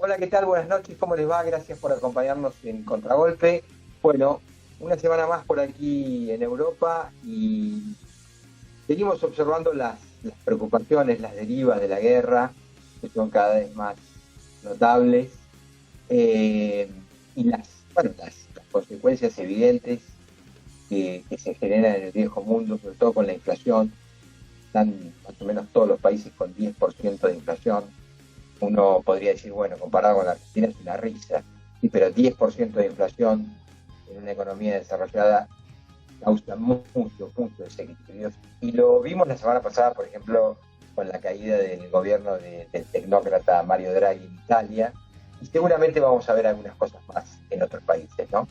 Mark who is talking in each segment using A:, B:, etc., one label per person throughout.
A: Hola, ¿qué tal? Buenas noches, ¿cómo les va? Gracias por acompañarnos en Contragolpe. Bueno, una semana más por aquí en Europa y seguimos observando las preocupaciones, las derivas de la guerra, que son cada vez más notables, y las consecuencias evidentes que se generan en el viejo mundo, sobre todo con la inflación. Están más o menos todos los países con 10% de inflación. Uno podría decir, bueno, comparado con la Argentina es una risa, sí, pero 10% de inflación en una economía desarrollada causa muchos desequilibrios. Y lo vimos la semana pasada, por ejemplo, con la caída del gobierno del tecnócrata Mario Draghi en Italia, y seguramente vamos a ver algunas cosas más en otros países, ¿no?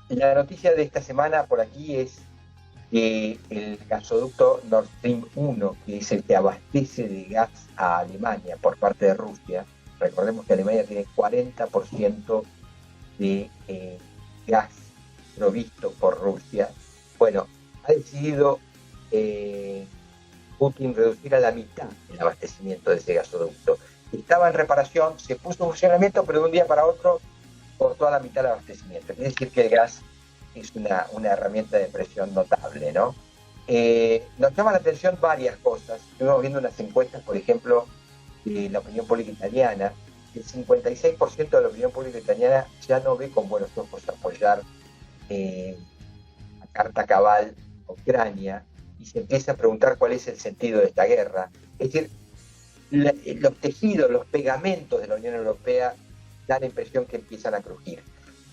A: La noticia de esta semana por aquí es que el gasoducto Nord Stream 1, que es el que abastece de gas a Alemania por parte de Rusia, recordemos que Alemania tiene 40% de gas provisto por Rusia. Bueno, ha decidido Putin reducir a la mitad el abastecimiento de ese gasoducto. Estaba en reparación, se puso en funcionamiento, pero de un día para otro cortó a la mitad el abastecimiento. Quiere decir que el gas es una herramienta de presión notable, ¿no? Nos llama la atención varias cosas. Estuvimos viendo unas encuestas, por ejemplo, de la opinión pública italiana. El 56% de la opinión pública italiana ya no ve con buenos ojos apoyar a carta cabal a Ucrania, y se empieza a preguntar cuál es el sentido de esta guerra. Es decir, los tejidos, los pegamentos de la Unión Europea dan la impresión que empiezan a crujir.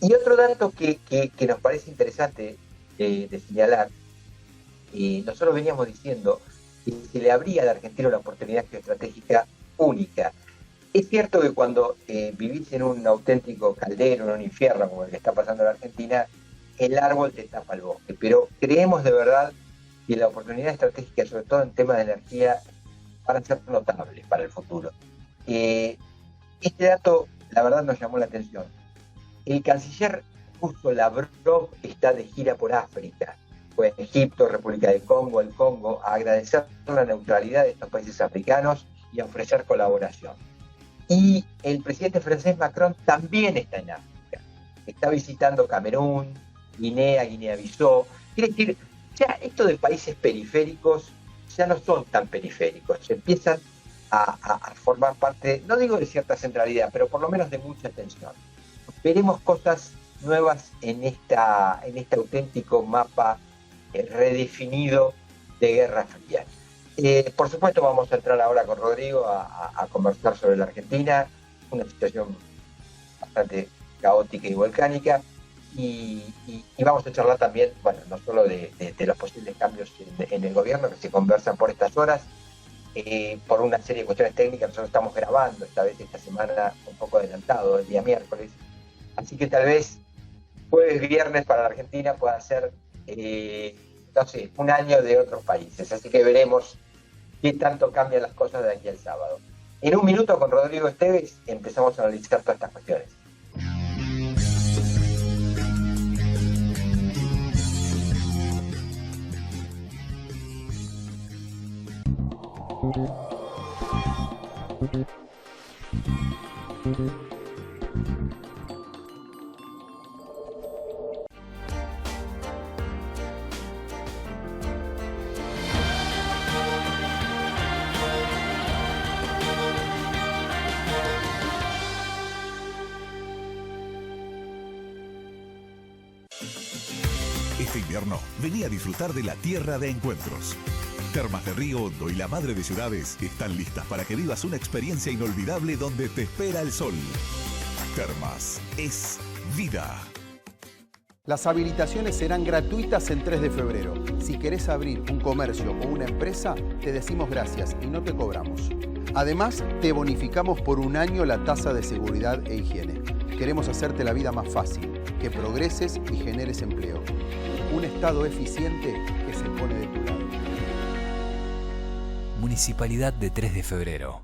A: Y otro dato que nos parece interesante de señalar, nosotros veníamos diciendo que se le abría al argentino la oportunidad geoestratégica única. Es cierto que cuando vivís en un auténtico caldero, en un infierno como el que está pasando en la Argentina, el árbol te tapa el bosque, pero creemos de verdad que la oportunidad estratégica, sobre todo en temas de energía, van a ser notables para el futuro. Este dato, la verdad, nos llamó la atención. El canciller ruso Lavrov está de gira por África. Fue a Egipto, República del Congo, el Congo, a agradecer la neutralidad de estos países africanos y a ofrecer colaboración. Y el presidente francés Macron también está en África. Está visitando Camerún, Guinea-Bissau. Quiere decir, ya esto de países periféricos ya no son tan periféricos. Se empiezan a formar parte, no digo de cierta centralidad, pero por lo menos de mucha atención. Veremos cosas nuevas en este auténtico mapa redefinido de Guerra Fría. Por supuesto vamos a entrar ahora con Rodrigo a conversar sobre la Argentina, una situación bastante caótica y volcánica, y vamos a charlar también, bueno, no solo de los posibles cambios en el gobierno que se conversan por estas horas, por una serie de cuestiones técnicas. Nosotros estamos grabando esta semana un poco adelantado, el día miércoles. Así que tal vez jueves, viernes para la Argentina pueda ser, no sé, un año de otros países. Así que veremos qué tanto cambian las cosas de aquí al sábado. En un minuto con Rodrigo Esteves empezamos a analizar todas estas cuestiones.
B: Este invierno, vení a disfrutar de la tierra de encuentros. Termas de Río Hondo y la Madre de Ciudades están listas para que vivas una experiencia inolvidable donde te espera el sol. Termas es vida.
C: Las habilitaciones serán gratuitas el 3 de febrero. Si querés abrir un comercio o una empresa, te decimos gracias y no te cobramos. Además, te bonificamos por un año la tasa de seguridad e higiene. Queremos hacerte la vida más fácil, que progreses y generes empleo. Un Estado eficiente que se pone de tu lado.
D: Municipalidad de 3 de febrero.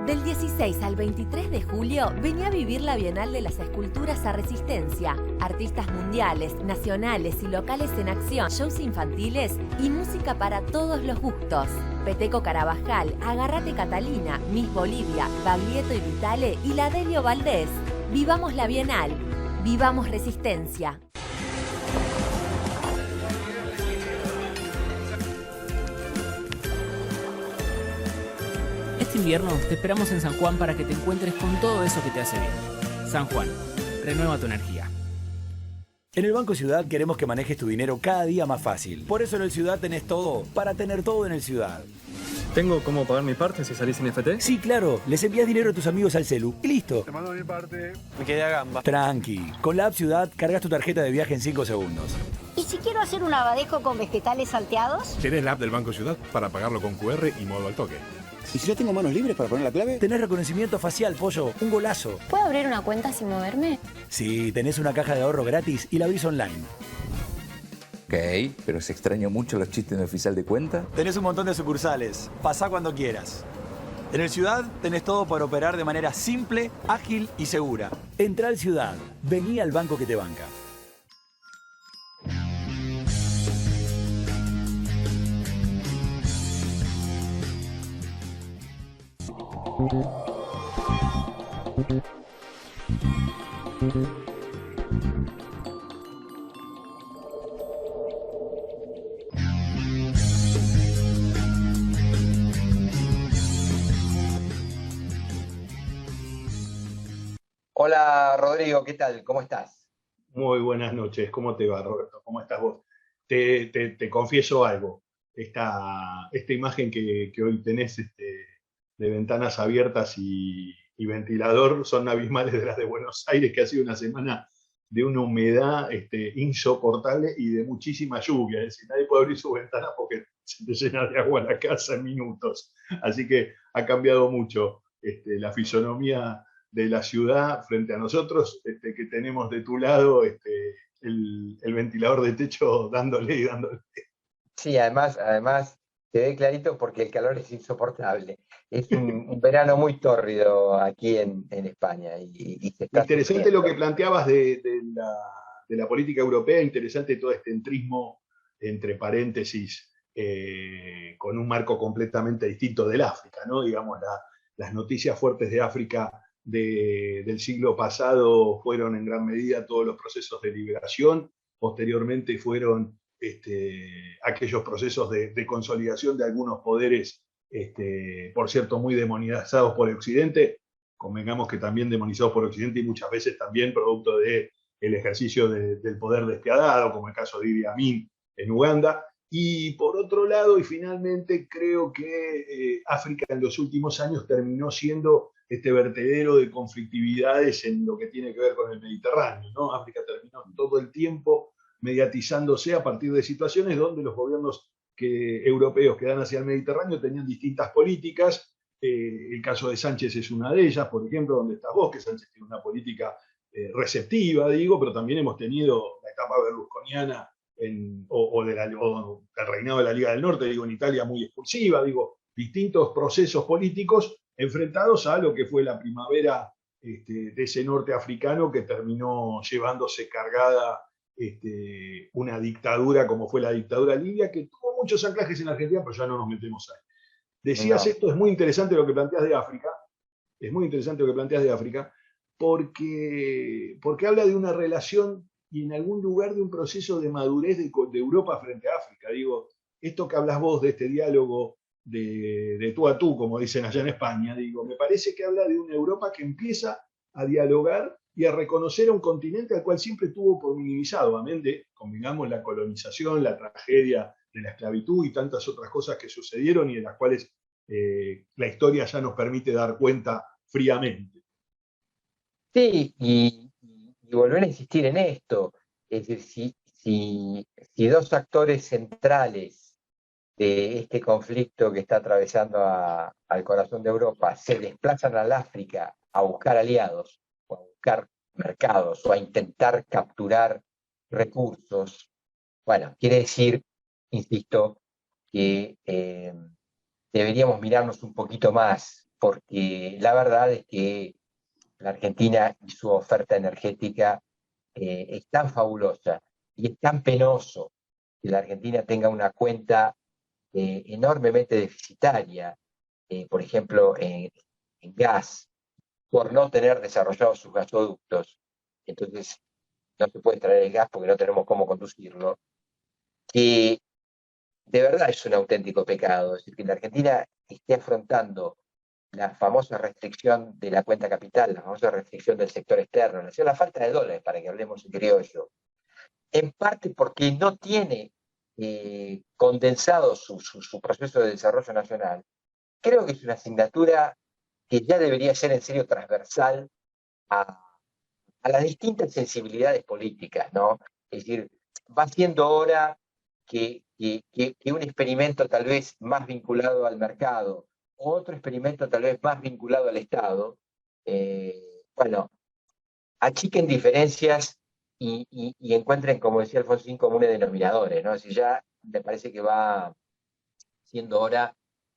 D: Del 16 al 23 de julio, vení a vivir la Bienal de las Esculturas a Resistencia. Artistas mundiales, nacionales y locales en acción, shows infantiles y música para todos los gustos. Peteco Carabajal, Agarrate Catalina, Miss Bolivia, Baglietto y Vitale y la Delio Valdés. Vivamos la Bienal. Vivamos Resistencia.
E: Este invierno te esperamos en San Juan para que te encuentres con todo eso que te hace bien. San Juan, renueva tu energía.
F: En el Banco Ciudad queremos que manejes tu dinero cada día más fácil. Por eso en el Ciudad tenés todo para tener todo en el Ciudad.
G: ¿Tengo cómo pagar mi parte si salís en FT?
F: Sí, claro. Les envías dinero a tus amigos al celu y listo.
G: Te mando mi parte. Me quedé a gamba.
F: Tranqui. Con la app Ciudad cargas tu tarjeta de viaje en 5 segundos.
H: ¿Y si quiero hacer un abadejo con vegetales salteados?
I: Tenés la app del Banco Ciudad para pagarlo con QR y modo al toque.
J: ¿Y si yo tengo manos libres para poner la clave?
F: Tenés reconocimiento facial, pollo. Un golazo.
K: ¿Puedo abrir una cuenta sin moverme?
F: Sí, tenés una caja de ahorro gratis y la abrís online.
J: Ok, pero se extrañó mucho los chistes en el oficial de cuenta.
F: Tenés un montón de sucursales. Pasá cuando quieras. En el Ciudad tenés todo para operar de manera simple, ágil y segura. Entrá al Ciudad. Vení al banco que te banca.
A: Hola Rodrigo, ¿qué tal? ¿Cómo estás?
L: Muy buenas noches, ¿cómo te va, Roberto? ¿Cómo estás vos? Te confieso algo, esta imagen que hoy tenés de ventanas abiertas y ventilador son abismales de las de Buenos Aires, que ha sido una semana de una humedad insoportable y de muchísima lluvia, es decir, nadie puede abrir su ventana porque se te llena de agua la casa en minutos, así que ha cambiado mucho la fisonomía de la ciudad frente a nosotros, que tenemos de tu lado el ventilador de techo dándole y dándole.
A: Sí, además se ve clarito porque el calor es insoportable. Es un verano muy tórrido aquí en España. Y se está
L: interesante
A: sufriendo.
L: lo que planteabas de la política europea, interesante todo este entrismo, entre paréntesis, con un marco completamente distinto del África, ¿no? Digamos, las noticias fuertes de África del siglo pasado fueron en gran medida todos los procesos de liberación, posteriormente fueron aquellos procesos de consolidación de algunos poderes, por cierto, muy demonizados por el Occidente, convengamos que también demonizados por Occidente y muchas veces también producto del ejercicio del poder despiadado, como el caso de Idi Amin en Uganda. Y por otro lado, y finalmente, creo que África en los últimos años terminó siendo este vertedero de conflictividades en lo que tiene que ver con el Mediterráneo, ¿no? África terminó todo el tiempo mediatizándose a partir de situaciones donde los gobiernos europeos que dan hacia el Mediterráneo tenían distintas políticas. El caso de Sánchez es una de ellas, por ejemplo, donde estás vos, que Sánchez tiene una política receptiva, digo, pero también hemos tenido la etapa berlusconiana o del reinado de la Liga del Norte, digo, en Italia muy expulsiva, digo, distintos procesos políticos enfrentados a lo que fue la primavera de ese norte africano que terminó llevándose cargada una dictadura como fue la dictadura libia, que tuvo muchos anclajes en Argentina, pero ya no nos metemos ahí. Decías esto, es muy interesante lo que planteas de África, porque habla de una relación y en algún lugar de un proceso de madurez de Europa frente a África. Digo, esto que hablas vos de este diálogo de tú a tú, como dicen allá en España, digo, me parece que habla de una Europa que empieza a dialogar y a reconocer a un continente al cual siempre tuvo por minimizado, amén de, convengamos, la colonización, la tragedia de la esclavitud y tantas otras cosas que sucedieron y de las cuales la historia ya nos permite dar cuenta fríamente.
A: Sí, y volver a insistir en esto, es decir, si dos actores centrales de este conflicto que está atravesando al corazón de Europa se desplazan al África a buscar aliados, o a buscar mercados, o a intentar capturar recursos, bueno, quiere decir, insisto, que deberíamos mirarnos un poquito más porque la verdad es que la Argentina y su oferta energética es tan fabulosa y es tan penoso que la Argentina tenga una cuenta enormemente deficitaria, por ejemplo, en gas, por no tener desarrollados sus gasoductos. Entonces, no se puede extraer el gas porque no tenemos cómo conducirlo, que de verdad es un auténtico pecado. Es decir, que la Argentina esté afrontando la famosa restricción de la cuenta capital, la famosa restricción del sector externo, la falta de dólares, para que hablemos en criollo, en parte porque no tiene condensado su proceso de desarrollo nacional. Creo que es una asignatura que ya debería ser en serio transversal a las distintas sensibilidades políticas, ¿no? Es decir, va siendo hora que un experimento tal vez más vinculado al mercado, otro experimento tal vez más vinculado al Estado, bueno, achiquen diferencias y encuentren, como decía Alfonsín, comunes denominadores, ¿no? Si ya me parece que va siendo hora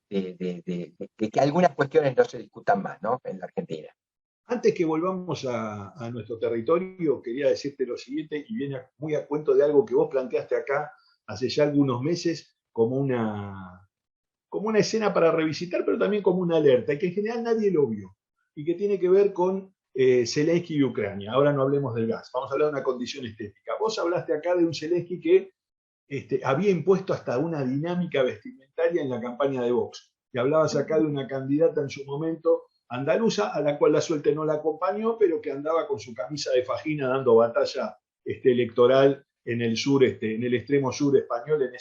A: de que algunas cuestiones no se discutan más, ¿no? En la Argentina.
L: Antes que volvamos a nuestro territorio, quería decirte lo siguiente, y viene muy a cuento de algo que vos planteaste acá hace ya algunos meses como una escena para revisitar, pero también como una alerta, y que en general nadie lo vio, y que tiene que ver con Zelensky y Ucrania. Ahora no hablemos del gas, vamos a hablar de una condición estética. Vos hablaste acá de un Zelensky que había impuesto hasta una dinámica vestimentaria en la campaña de Vox, y hablabas acá de una candidata en su momento andaluza, a la cual la suerte no la acompañó, pero que andaba con su camisa de fajina dando batalla electoral en el sur, en el extremo sur español,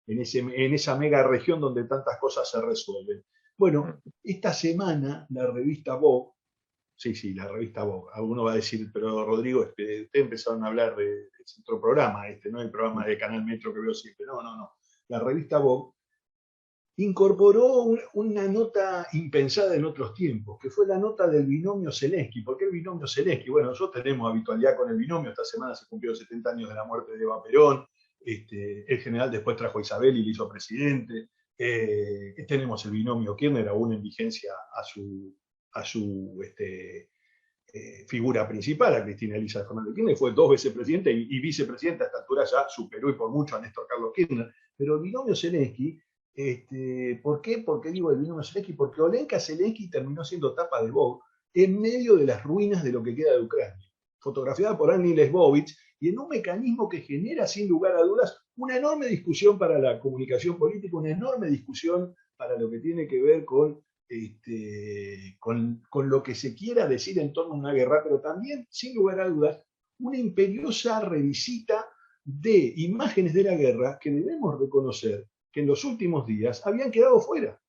L: en esa mega región donde tantas cosas se resuelven. Bueno, esta semana la revista Vogue, sí, la revista Vogue, alguno va a decir, pero Rodrigo, ustedes empezaron a hablar de otro programa, no el programa de Canal Metro que veo siempre, no, la revista Vogue incorporó una nota impensada en otros tiempos, que fue la nota del binomio Zelensky. ¿Por qué el binomio Zelensky? Bueno, nosotros tenemos habitualidad con el binomio. Esta semana se cumplió 70 años de la muerte de Eva Perón. El general después trajo a Isabel y le hizo presidente. Tenemos el binomio Kirchner, aún en vigencia a su figura principal, a Cristina Elisa Fernández Kirchner. Fue 2 veces presidente y vicepresidente. A esta altura ya superó y por mucho a Néstor Carlos Kirchner. Pero el binomio Zelensky, ¿por qué? Porque digo el binomio Zelensky, porque Olenka Zelensky terminó siendo tapa de Vogue en medio de las ruinas de lo que queda de Ucrania, fotografiada por Annie Lesbovich, y en un mecanismo que genera sin lugar a dudas una enorme discusión para la comunicación política, una enorme discusión para lo que tiene que ver con lo que se quiera decir en torno a una guerra, pero también, sin lugar a dudas, una imperiosa revisita de imágenes de la guerra que debemos reconocer que en los últimos días habían quedado fuera.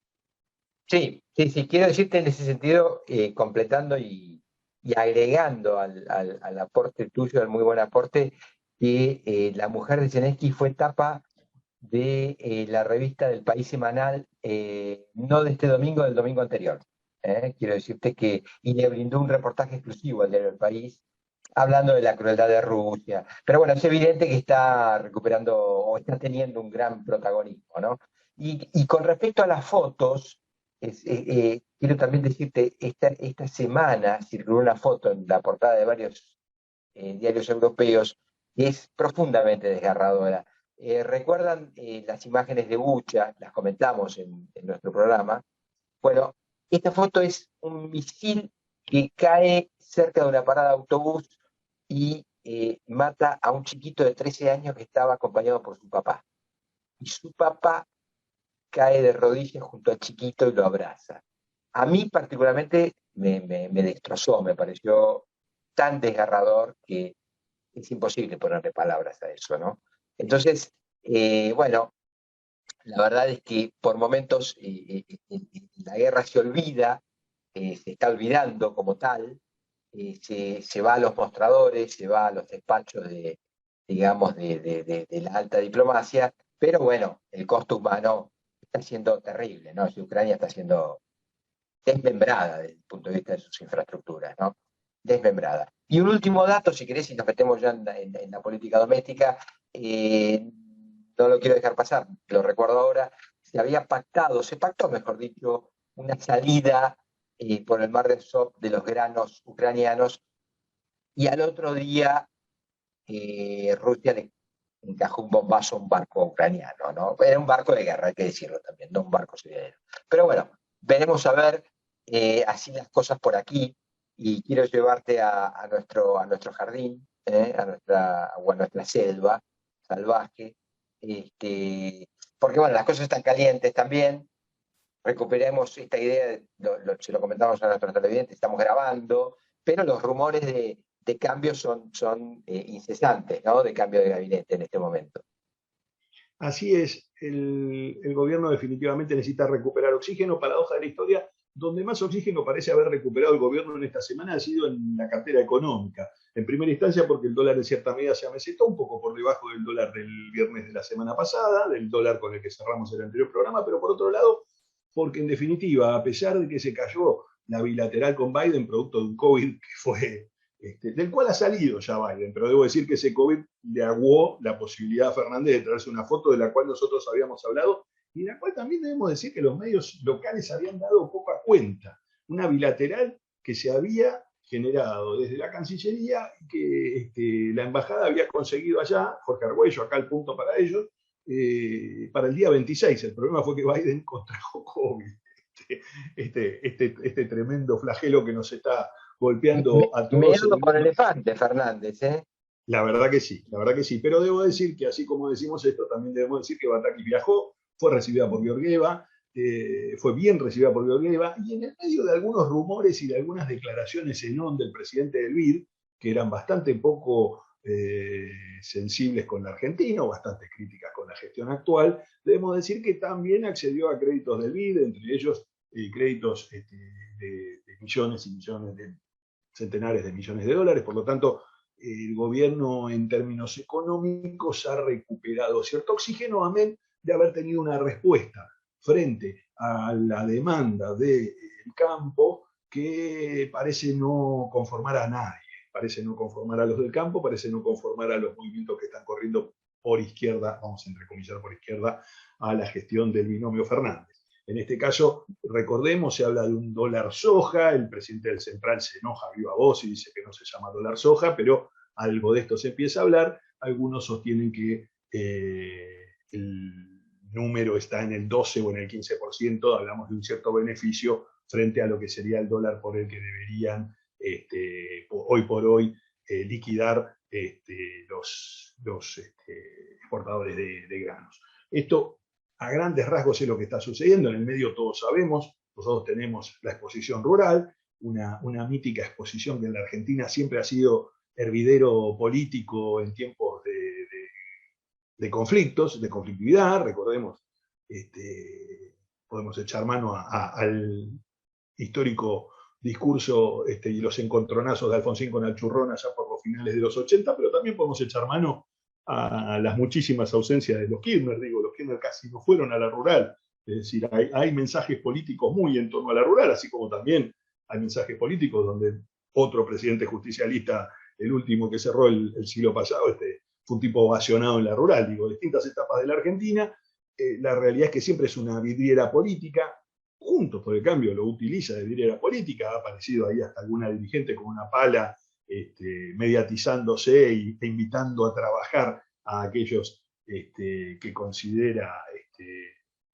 A: Sí, quiero decirte en ese sentido, completando y agregando al aporte tuyo, al muy buen aporte, que la mujer de Zelensky fue tapa de la revista del País Semanal, no de este domingo, del domingo anterior. Quiero decirte que, y le brindó un reportaje exclusivo al diario El País, hablando de la crueldad de Rusia. Pero bueno, es evidente que está recuperando o está teniendo un gran protagonismo, ¿no? Y con respecto a las fotos, quiero también decirte, esta semana circuló una foto en la portada de varios diarios europeos que es profundamente desgarradora. ¿Recuerdan las imágenes de Bucha? Las comentamos en nuestro programa. Bueno, esta foto es un misil que cae cerca de una parada de autobús y mata a un chiquito de 13 años que estaba acompañado por su papá. Y su papá cae de rodillas junto al chiquito y lo abraza. A mí particularmente me destrozó, me pareció tan desgarrador que es imposible ponerle palabras a eso, ¿no? Entonces, bueno, la verdad es que por momentos la guerra se olvida, se está olvidando como tal, se va a los mostradores, se va a los despachos de la alta diplomacia, pero bueno, el costo humano está siendo terrible, ¿no? Ucrania está siendo desmembrada desde el punto de vista de sus infraestructuras, ¿no? Desmembrada. Y un último dato, si querés, si nos metemos ya en la política doméstica, no lo quiero dejar pasar, lo recuerdo ahora, se pactó, mejor dicho, una salida por el mar de Azov de los granos ucranianos, y al otro día Rusia le encajó un bombazo a un barco ucraniano, ¿no? Era un barco de guerra, hay que decirlo también, no un barco civilino. Pero bueno, veremos a ver así las cosas por aquí, y quiero llevarte a nuestro jardín, a nuestra selva salvaje, porque bueno, las cosas están calientes también. Recuperemos esta idea, se lo comentamos a nuestros televidentes, estamos grabando, pero los rumores de cambio son incesantes, ¿no? De cambio de gabinete en este momento.
L: Así es, el gobierno definitivamente necesita recuperar oxígeno. Paradoja de la historia, donde más oxígeno parece haber recuperado el gobierno en esta semana ha sido en la cartera económica. En primera instancia porque el dólar en cierta medida se amesetó un poco por debajo del dólar del viernes de la semana pasada, del dólar con el que cerramos el anterior programa, pero por otro lado, porque en definitiva, a pesar de que se cayó la bilateral con Biden, producto de un COVID que fue, del cual ha salido ya Biden, pero debo decir que ese COVID le aguó la posibilidad a Fernández de traerse una foto de la cual nosotros habíamos hablado, y la cual también debemos decir que los medios locales habían dado poca cuenta. Una bilateral que se había generado desde la Cancillería, que la embajada había conseguido allá, Jorge Argüello, acá el punto para ellos, para el día 26. El problema fue que Biden contrajo COVID, este tremendo flagelo que nos está golpeando a todos.
A: Meado con elefante, Fernández, ¿eh?
L: La verdad que sí, pero debo decir que así como decimos esto, también debemos decir que Batakis viajó, fue recibida por Georgieva, fue bien recibida por Georgieva, y en el medio de algunos rumores y de algunas declaraciones en on del presidente del BID, que eran bastante poco sensibles con la Argentina, o bastante críticas con la gestión actual, debemos decir que también accedió a créditos del BID, entre ellos créditos de millones y millones, de centenares de millones de dólares. Por lo tanto, el gobierno en términos económicos ha recuperado cierto oxígeno, amén de haber tenido una respuesta frente a la demanda del campo que parece no conformar a nadie. Parece no conformar a los del campo, parece no conformar a los movimientos que están corriendo por izquierda, vamos a entrecomillar por izquierda, a la gestión del binomio Fernández. En este caso, recordemos, se habla de un dólar soja, el presidente del Central se enoja viva voz y dice que no se llama dólar soja, pero algo de esto se empieza a hablar. Algunos sostienen que el número está en el 12 o en el 15%, hablamos de un cierto beneficio frente a lo que sería el dólar por el que deberían hoy por hoy liquidar los exportadores de granos. Esto a grandes rasgos es lo que está sucediendo. En el medio todos sabemos, nosotros tenemos la exposición rural, una mítica exposición que en la Argentina siempre ha sido hervidero político en tiempos de conflictos, de conflictividad. Recordemos, podemos echar mano al histórico discurso y los encontronazos de Alfonsín con Alchurrón allá por los finales de los 80, pero también podemos echar mano a las muchísimas ausencias de los Kirchner. Los Kirchner casi no fueron a la rural. Es decir, hay mensajes políticos muy en torno a la rural, así como también hay mensajes políticos donde otro presidente justicialista, el último que cerró el siglo pasado, fue un tipo ovacionado en la rural. Distintas etapas de la Argentina, la realidad es que siempre es una vidriera política. Juntos por el Cambio lo utiliza de vidriera política, ha aparecido ahí hasta alguna dirigente con una pala mediatizándose e invitando a trabajar a aquellos que considera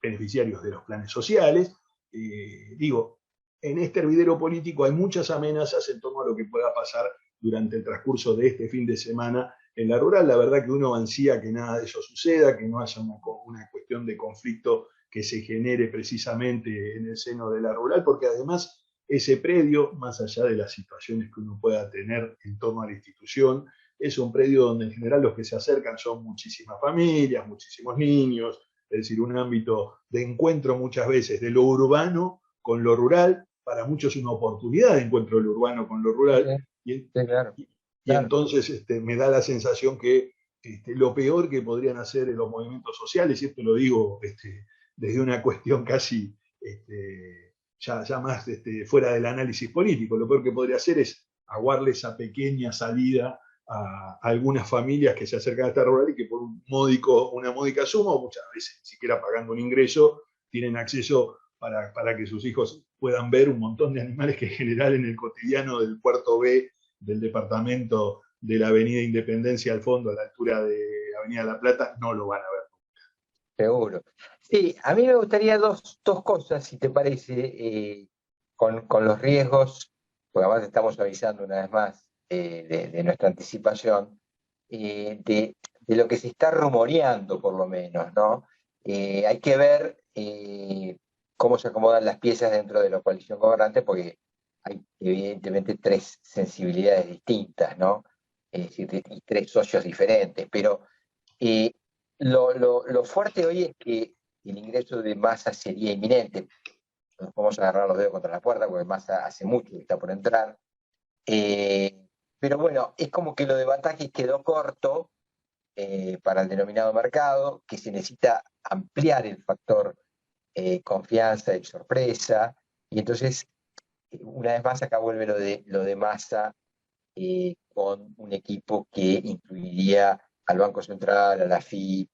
L: beneficiarios de los planes sociales. En este hervidero político hay muchas amenazas en torno a lo que pueda pasar durante el transcurso de este fin de semana en la rural. La verdad que uno ansía que nada de eso suceda, que no haya una cuestión de conflicto que se genere precisamente en el seno de la rural, porque además ese predio, más allá de las situaciones que uno pueda tener en torno a la institución, es un predio donde en general los que se acercan son muchísimas familias, muchísimos niños, es decir, un ámbito de encuentro muchas veces de lo urbano con lo rural. Para muchos es una oportunidad de encuentro de lo urbano con lo rural, y entonces me da la sensación que lo peor que podrían hacer los movimientos sociales, y esto lo digo desde una cuestión casi ya más fuera del análisis político, lo peor que podría hacer es aguarle esa pequeña salida a algunas familias que se acercan a esta rural y que por una módica suma, o muchas veces ni siquiera pagando un ingreso, tienen acceso para que sus hijos puedan ver un montón de animales que en general en el cotidiano del puerto B del departamento de la Avenida Independencia al fondo, a la altura de Avenida La Plata, no lo van a ver.
A: Seguro. Sí, a mí me gustaría dos cosas, si te parece, con los riesgos, porque además estamos avisando una vez más de nuestra anticipación, de lo que se está rumoreando por lo menos, ¿no? Hay que ver cómo se acomodan las piezas dentro de la coalición gobernante, porque hay evidentemente tres sensibilidades distintas, ¿no? Es decir, y tres socios diferentes, pero lo fuerte hoy es que el ingreso de Massa sería inminente. Nos podemos agarrar los dedos contra la puerta, porque Massa hace mucho que está por entrar. Pero bueno, es como que lo de Batakis quedó corto para el denominado mercado, que se necesita ampliar el factor confianza y sorpresa, y entonces, una vez más, acá vuelve lo de Massa con un equipo que incluiría al Banco Central, a la FIP.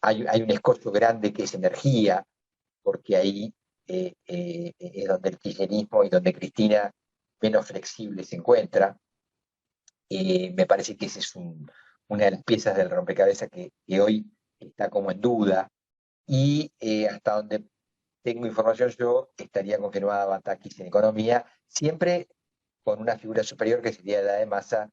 A: Hay un escollo grande que es energía, porque ahí es donde el kirchnerismo y donde Cristina menos flexible se encuentra. Me parece que esa es una de las piezas del rompecabezas que hoy está como en duda, y hasta donde tengo información yo, estaría confirmada Batakis en economía, siempre con una figura superior que sería la de Massa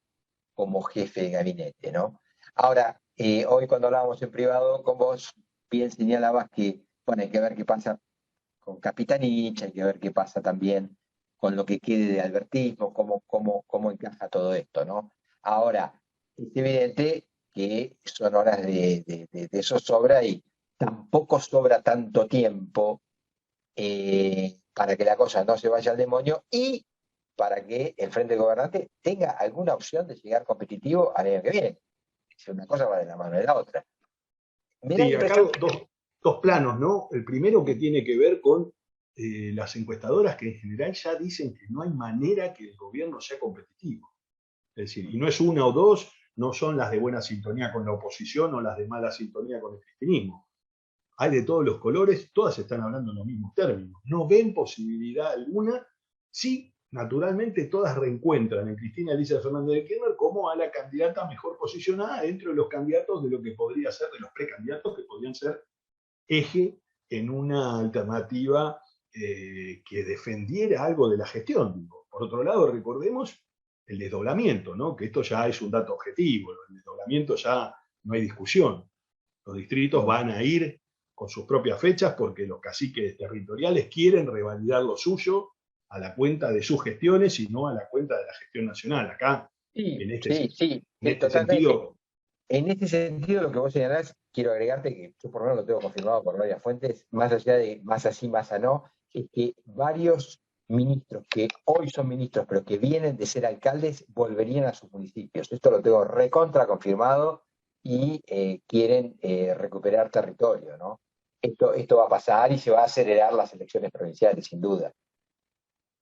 A: como jefe de gabinete, ¿no? Ahora, hoy cuando hablábamos en privado con vos, bien señalabas que, bueno, hay que ver qué pasa con Capitanich, hay que ver qué pasa también con lo que quede de albertismo, cómo encaja todo esto, ¿no? Ahora, es evidente que son horas de zozobra, y tampoco sobra tanto tiempo para que la cosa no se vaya al demonio y para que el Frente Gobernante tenga alguna opción de llegar competitivo al año que viene. Si una cosa va de la mano de la otra.
L: Sí, acá dos planos, ¿no? El primero que tiene que ver con las encuestadoras, que en general ya dicen que no hay manera que el gobierno sea competitivo. Es decir, y no es una o dos, no son las de buena sintonía con la oposición o las de mala sintonía con el cristianismo. Hay de todos los colores, todas están hablando en los mismos términos. No ven posibilidad alguna. Sí, naturalmente todas reencuentran en Cristina Elisa Fernández de Kirchner como a la candidata mejor posicionada dentro de los candidatos de lo que podría ser, de los precandidatos que podrían ser eje en una alternativa que defendiera algo de la gestión. Por otro lado, recordemos el desdoblamiento, ¿no? Que esto ya es un dato objetivo, el desdoblamiento ya no hay discusión. Los distritos van a ir con sus propias fechas porque los caciques territoriales quieren revalidar lo suyo a la cuenta de sus gestiones y no a la cuenta de la gestión nacional. Acá, en este sentido...
A: En este sentido, lo que vos señalás, quiero agregarte que yo por lo menos lo tengo confirmado por varias fuentes, más allá de Massa sí, Massa no, es que varios ministros que hoy son ministros pero que vienen de ser alcaldes volverían a sus municipios. Esto lo tengo recontra confirmado y quieren recuperar territorio, ¿no? Esto va a pasar y se va a acelerar las elecciones provinciales, sin duda.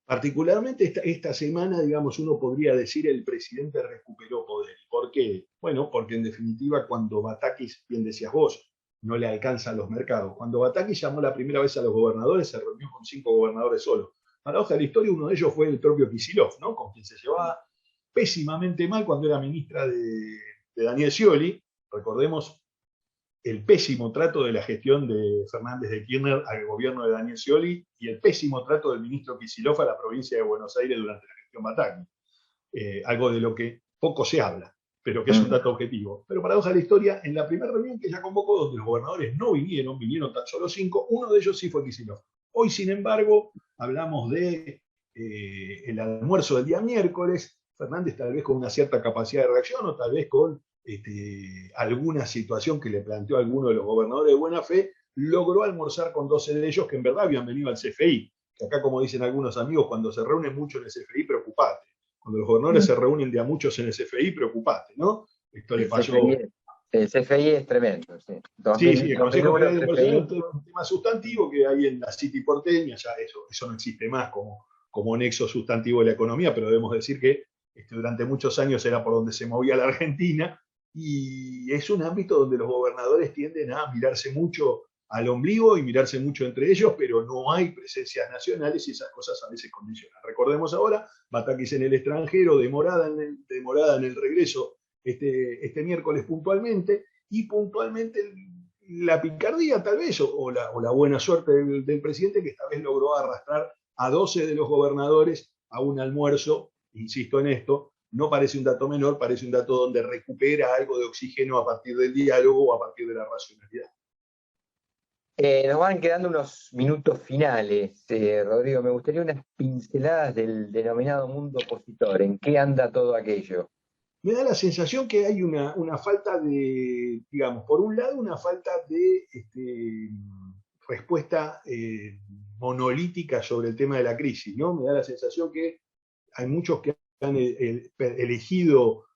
L: Particularmente esta semana, digamos, uno podría decir el presidente recuperó poder. ¿Por qué? Bueno, porque en definitiva cuando Batakis, bien decías vos, no le alcanzan los mercados. Cuando Batakis llamó la primera vez a los gobernadores, se reunió con 5 gobernadores solos. Paradoja de la historia, uno de ellos fue el propio Kicillof, ¿no? Con quien se llevaba pésimamente mal cuando era ministra de Daniel Scioli. Recordemos el pésimo trato de la gestión de Fernández de Kirchner al gobierno de Daniel Scioli y el pésimo trato del ministro Kicillof a la provincia de Buenos Aires durante la gestión Batakis. Algo de lo que poco se habla, pero que es un dato objetivo. Pero paradoja de la historia, en la primera reunión que ella convocó, donde los gobernadores no vinieron tan solo 5, uno de ellos sí fue Kicillof. Hoy, sin embargo, hablamos de el almuerzo del día miércoles, Fernández tal vez con una cierta capacidad de reacción o tal vez con alguna situación que le planteó a alguno de los gobernadores de buena fe, logró almorzar con 12 de ellos que en verdad habían venido al CFI. Que acá, como dicen algunos amigos, cuando se reúnen mucho en el CFI, preocupate. Cuando los gobernadores se reúnen de a muchos en el CFI, preocupate, ¿no? Esto le pasó...
A: El CFI es tremendo, sí.
L: Sí, el Consejo Federal de Inversión es un tema sustantivo que hay en la City porteña, ya eso no existe más como nexo sustantivo de la economía, pero debemos decir que durante muchos años era por donde se movía la Argentina, y es un ámbito donde los gobernadores tienden a mirarse mucho al ombligo y mirarse mucho entre ellos, pero no hay presencias nacionales y esas cosas a veces condicionan. Recordemos ahora, Batakis en el extranjero, demorada en el regreso este miércoles puntualmente, y puntualmente la picardía tal vez, o la buena suerte del presidente, que esta vez logró arrastrar a 12 de los gobernadores a un almuerzo, insisto en esto, no parece un dato menor, parece un dato donde recupera algo de oxígeno a partir del diálogo o a partir de la racionalidad.
A: Nos van quedando unos minutos finales, Rodrigo. Me gustaría unas pinceladas del denominado mundo opositor. ¿En qué anda todo aquello?
L: Me da la sensación que hay una falta de, digamos, por un lado, una falta de respuesta monolítica sobre el tema de la crisis, ¿no? Me da la sensación que hay muchos que han elegido,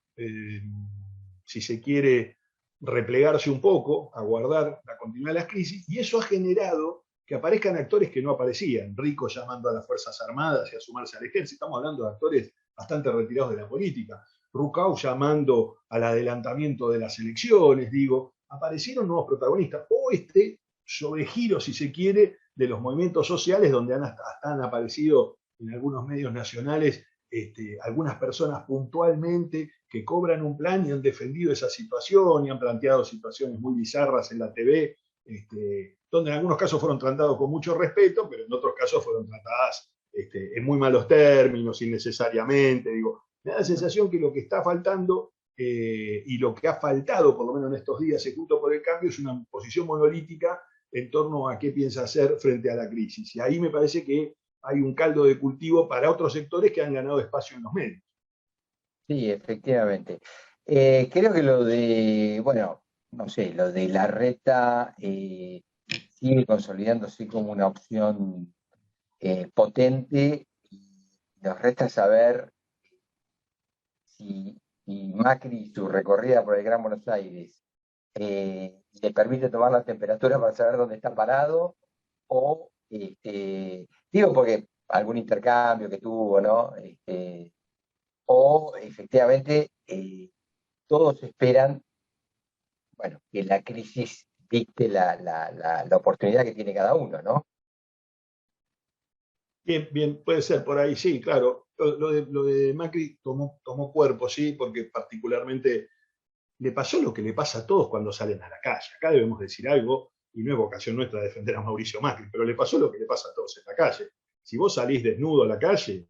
L: si se quiere, replegarse un poco, aguardar la continuidad de las crisis, y eso ha generado que aparezcan actores que no aparecían. Rico llamando a las Fuerzas Armadas y a sumarse al ejército. Estamos hablando de actores bastante retirados de la política. Rucau llamando al adelantamiento de las elecciones, digo, aparecieron nuevos protagonistas. O sobregiro, si se quiere, de los movimientos sociales, donde han aparecido en algunos medios nacionales algunas personas puntualmente que cobran un plan y han defendido esa situación y han planteado situaciones muy bizarras en la TV, donde en algunos casos fueron tratados con mucho respeto, pero en otros casos fueron tratadas en muy malos términos, innecesariamente. Digo, me da la sensación que lo que está faltando y lo que ha faltado, por lo menos en estos días, Juntos por el Cambio, es una posición monolítica en torno a qué piensa hacer frente a la crisis. Y ahí me parece que hay un caldo de cultivo para otros sectores que han ganado espacio en los medios.
A: Sí, efectivamente. Creo que lo de, bueno, no sé, lo de Larreta sigue consolidándose como una opción potente, y nos resta saber si Macri y su recorrida por el Gran Buenos Aires le permite tomar la temperatura para saber dónde está parado, o digo porque algún intercambio que tuvo, ¿no? O efectivamente todos esperan, bueno, que la crisis dicte la oportunidad que tiene cada uno, ¿no?
L: Bien, puede ser por ahí, sí, claro. Lo de Macri tomó cuerpo, sí, porque particularmente le pasó lo que le pasa a todos cuando salen a la calle. Acá debemos decir algo, y no es vocación nuestra defender a Mauricio Macri, pero le pasó lo que le pasa a todos en la calle. Si vos salís desnudo a la calle,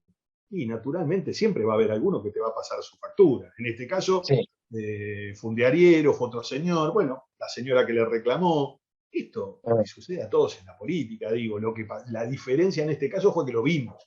L: y naturalmente siempre va a haber alguno que te va a pasar su factura. En este caso, sí. Fue un diariero, fue otro señor, bueno, la señora que le reclamó. Esto sucede a todos en la política, digo. La diferencia en este caso fue que lo vimos.